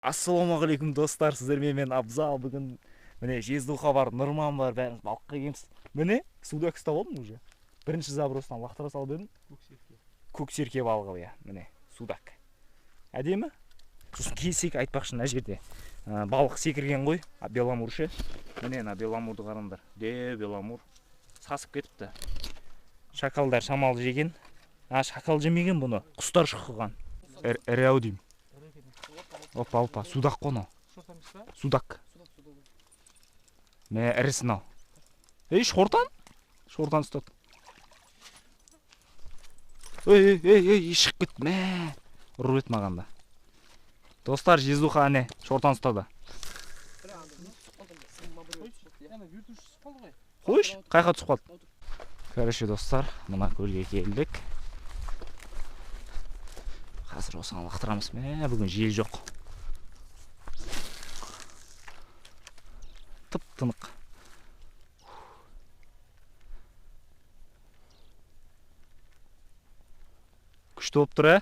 Ассалаумағалейкум достар, сіздермен мен Абзал. Бүгін міне Жездуха бар, Нұрман бар, бәріміз балыққа келеміз. Міне судак ұстап алдым уже. Бірінші забростан лақтыра салып едім. Көксерке балығы, иә, міне судак. Әдемі? Сосын келсек айтпақшы, мына жерде балық секірген ғой, беламур ше. Міне мына беламурды қараңдар. Беламур сасып кетіпті. Шакалдар шамал жеген. Шакал жемеген бұны. Құстар шыққан. Ірі-ау деймін. Опа, судак қоны. Судак. Мә, ірісін ал. Шортан? Шортан ұстады. Шығып кет. Мә, ұрып ет мағанда. Достар, Жездуха әне, шортан ұстады. Қойш, қайқа түсіп қалды. Короче, достар, мына көлге келдік. Қазір осыған лақтырамыз. Мә, бүгін жел жоқ. Тып-тынық. Күшті болып тұр, ә?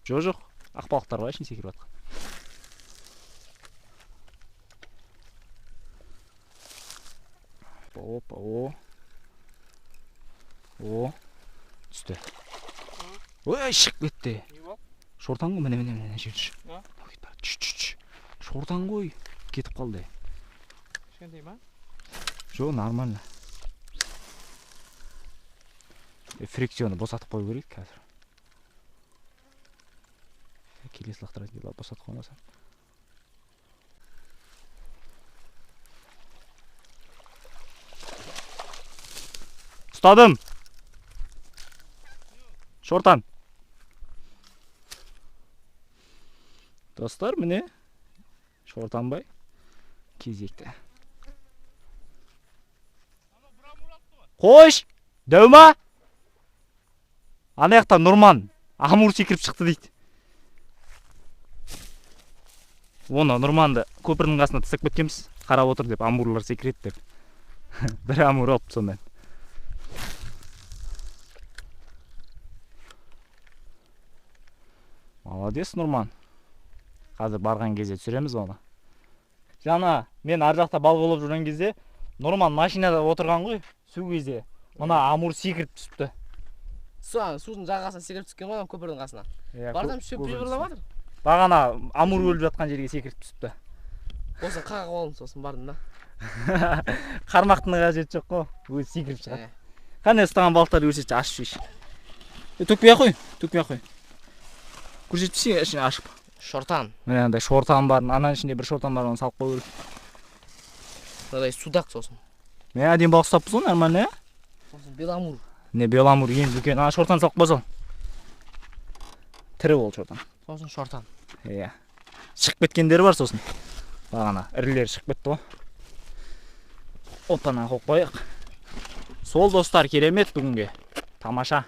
Жоқ, ақбалықтар бар, ішін секіріп атқан. Опа, о, түсті. Ой, шығып кетті. Шортан ғой, міне жерші. Шортан ғой, кетіп қалды. Кішкентай ма? Жоқ, нормально. Фрикцияны босатып қою керек қазір. Келесі лақтырады, босатып қоймасам. Ұстадым! Шортан! Достар, міне шортанбай кезекті. Қойш! Дәума! Ана яқта Нұрман амур секіріп шықты дейді. Оны Нұрманды көпірдің қасына тастап кеткенбіз. Қарап отыр деп амурлар секіреді деп. Бір амур алыпты сондай. Молодец, Нұрман. Қазір барған кезде түсіреміз оны. Жаңа мен ар жақта балық аулап жүрген кезде Нұрман машинада отырған ғой, су кезде. Мына амур секіріп түсіпті. Судың жағасына секіріп түскен ғой, көпірдің қасына. Бардам шөп жіберламадыр. Бағана амур өліп жатқан жерге секіріп түсіпті. Осын қағып алдым, сосын бардым да. Қармақтың қажеті жоқ қой, өзі секіріп шығады. Қане ұстаған балықтарды көрсетші, ашып жейші. Төкпей ақ қой. Көрсетпесе ішіне ашып. Шортан. Міне андай шортан бар, ананың ішінде бір шортан бар, оны салып қою керек. Мынадай судак сосын. Мен әдемі балық ұстаппыз ғой, нормально, ә? Сосын беламур. Не беламур ең үлкен. Шортан салып қойсал. Тірі ол шортан. Сосын шортан. Иә. Шығып кеткендері бар сосын. Бағана ірілері шығып кетті ғой. Опана қойып қояйық. Сол достар, керемет бүгінге. Тамаша.